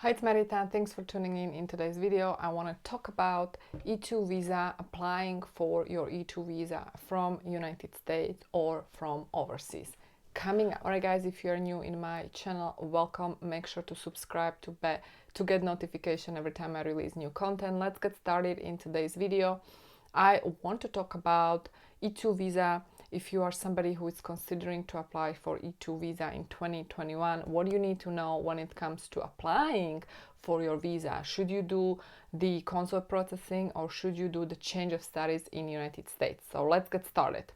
Hi, it's Marieta. Thanks for tuning in today's video. I want to talk about E2 visa, applying for your E2 visa from United States or from overseas. Coming up. Alright guys, if you're new in my channel, welcome. Make sure to subscribe to get notification every time I release new content. Let's get started in today's video. I want to talk about E2 visa. If you are somebody who is considering to apply for E2 visa in 2021, what do you need to know when it comes to applying for your visa? Should you do the consular processing or should you do the change of status in the United States? So let's get started.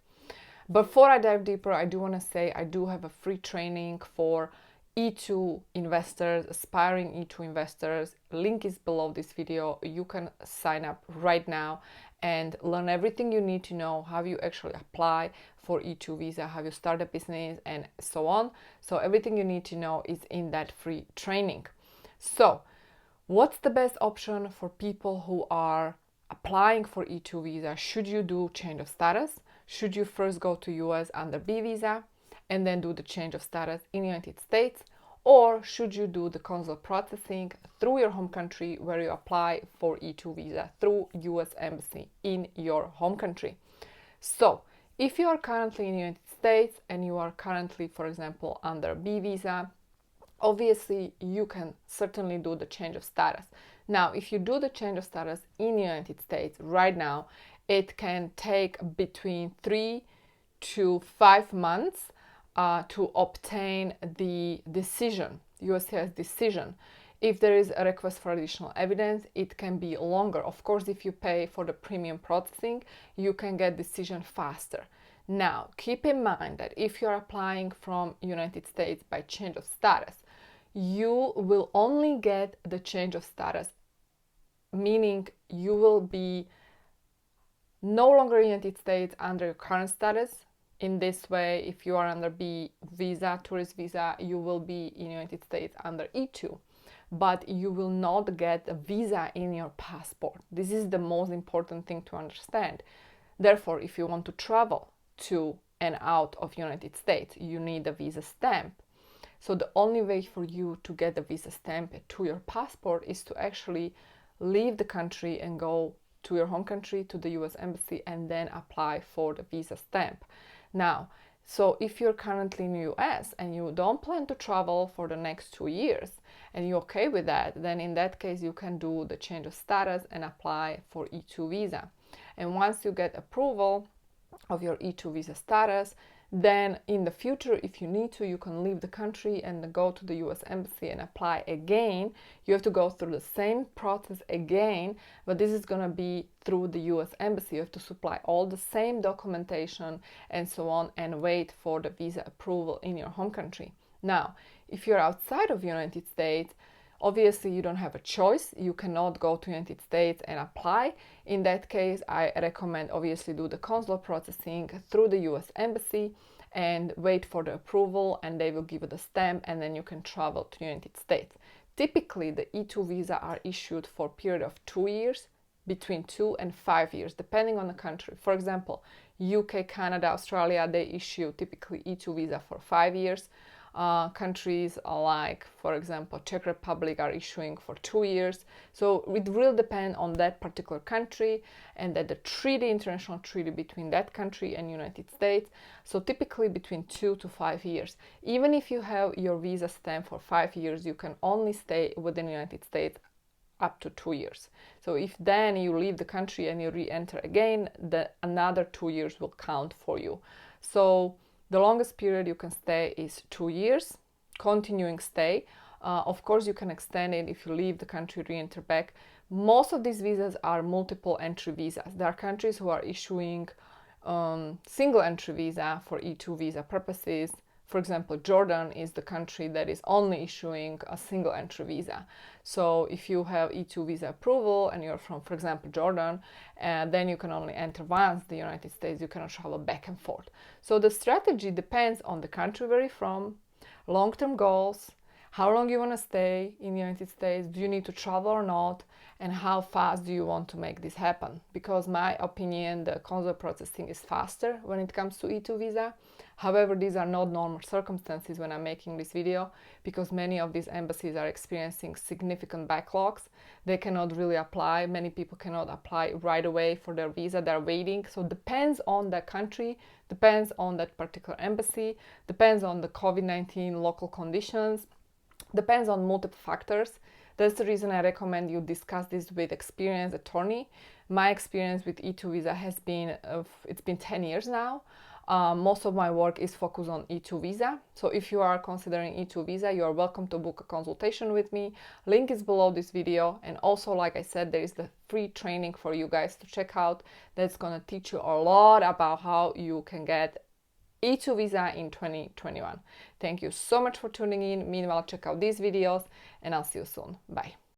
Before I dive deeper, I do want to say I do have a free training for E2 investors, aspiring E2 investors. Link is below this video. You can sign up right now and learn everything you need to know, how you actually apply for E2 visa, how you start a business, and so on. So everything you need to know is in that free training. So what's the best option for people who are applying for E2 visa? Should you do change of status? Should you first go to US under B visa and then do the change of status in the United States? Or should you do the consular processing through your home country where you apply for E2 visa through US Embassy in your home country? So if you are currently in the United States and you are currently, for example, under B visa, obviously you can certainly do the change of status. Now, if you do the change of status in the United States right now, it can take between 3 to 5 months to obtain the decision, USCIS decision. If there is a request for additional evidence, it can be longer. Of course, if you pay for the premium processing, you can get decision faster. Now, keep in mind that if you're applying from United States by change of status, you will only get the change of status, meaning you will be no longer in the United States under your current status. In this way, if you are under B visa, tourist visa, you will be in the United States under E2, but you will not get a visa in your passport. This is the most important thing to understand. Therefore, if you want to travel to and out of United States, you need a visa stamp. So the only way for you to get the visa stamp to your passport is to actually leave the country and go to your home country, to the US Embassy, and then apply for the visa stamp. Now, so if you're currently in the US and you don't plan to travel for the next 2 years and you're okay with that, then in that case you can do the change of status and apply for E2 visa. And once you get approval of your E2 visa status, then in the future, if you need to, you can leave the country and go to the US Embassy and apply again. You have to go through the same process again, but this is going to be through the US Embassy. You have to supply all the same documentation and so on and wait for the visa approval in your home country. Now, if you're outside of the United States, obviously you don't have a choice. You cannot go to the United States and apply. In that case, I recommend obviously do the consular processing through the US Embassy and wait for the approval, and they will give you the stamp, and then you can travel to the United States. Typically, the E2 visa are issued for a period of 2 years, between 2 and 5 years, depending on the country. For example, UK, Canada, Australia, they issue typically E2 visa for 5 years. Countries like, for example, Czech Republic are issuing for 2 years. So it will depend on that particular country and that the treaty, international treaty between that country and United States. So typically between 2 to 5 years. Even if you have your visa stamp for 5 years, you can only stay within the United States up to 2 years. So if then you leave the country and you re-enter again, another 2 years will count for you. So the longest period you can stay is 2 years, continuing stay. Of course, you can extend it if you leave the country, re-enter back. Most of these visas are multiple entry visas. There are countries who are issuing single entry visa for E2 visa purposes. For example, Jordan is the country that is only issuing a single entry visa. So if you have E2 visa approval and you're from, for example, Jordan, then you can only enter once the United States. You cannot travel back and forth. So the strategy depends on the country where you're from, long-term goals, how long you want to stay in the United States, do you need to travel or not, and how fast do you want to make this happen. Because my opinion, the consular processing is faster when it comes to E2 visa. However, these are not normal circumstances when I'm making this video, because many of these embassies are experiencing significant backlogs. They cannot really apply. Many people cannot apply right away for their visa. They're waiting. So it depends on the country, depends on that particular embassy, depends on the COVID-19 local conditions, depends on multiple factors. That's the reason I recommend you discuss this with experienced attorney. My experience with E2 visa has been, it's been 10 years now. Most of my work is focused on E2 visa. So if you are considering E2 visa, you are welcome to book a consultation with me. Link is below this video. And also, like I said, there is the free training for you guys to check out. That's gonna teach you a lot about how you can get E2 visa in 2021. Thank you so much for tuning in. Meanwhile, check out these videos and I'll see you soon. Bye.